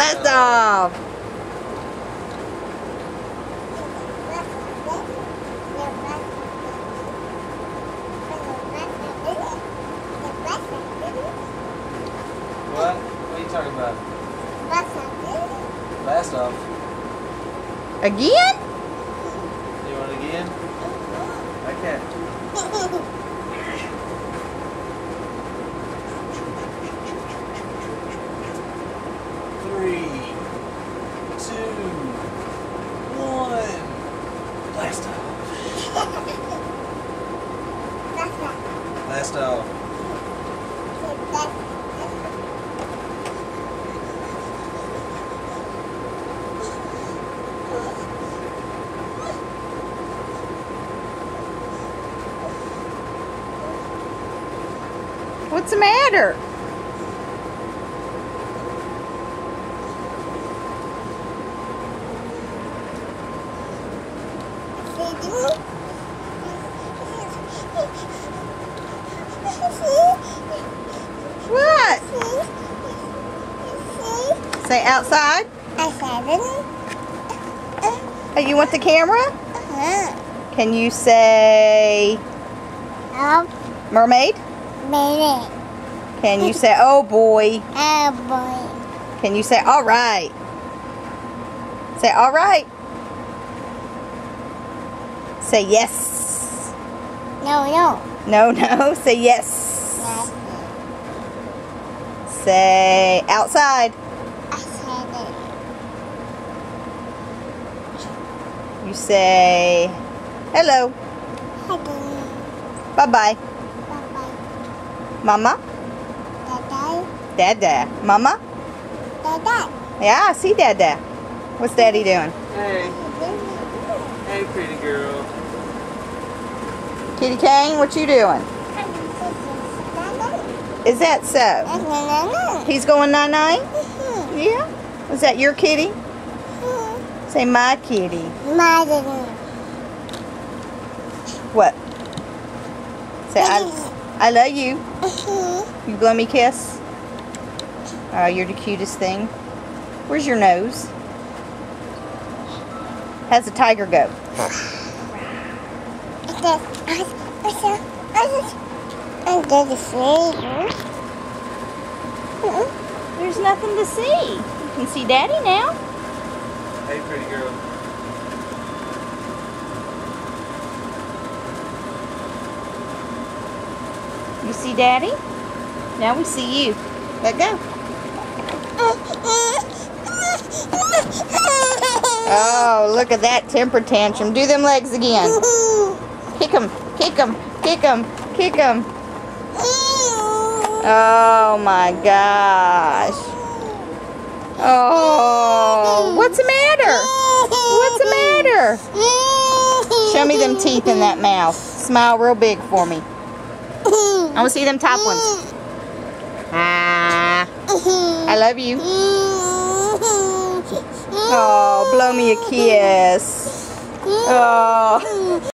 Blast off. What? What are you talking about? Blast off. Again? You want it again? Okay. 3, 2, 1. Blast off. Blast off. What's the matter? What? Say outside. Hey, you want the camera? Can you say mermaid? Can you say oh boy? Can you say all right? Say all right. Say yes. No. No, no. Say yes. Say outside. You say hello. Bye-bye. Mama? Dada. Mama? Yeah, I see Dada. What's Daddy doing? Hey. Hey, pretty girl. Kitty Kane, what you doing? Is that so? He's going night-night? Yeah? Was that your kitty? Say my kitty. What? Say I love you. You blow me a kiss? Oh, you're the cutest thing. Where's your nose? How's the tiger go? There's nothing to see. You can see Daddy now. Hey, pretty girl. You see Daddy? Now we see you. Let go. Oh, look at that temper tantrum. Do them legs again. Kick them, kick them, kick them, kick them. Oh my gosh. Oh, what's the matter? What's the matter? Show me them teeth in that mouth. Smile real big for me. I want to see them top ones. Ah, I love you. Oh, blow me a kiss. Oh.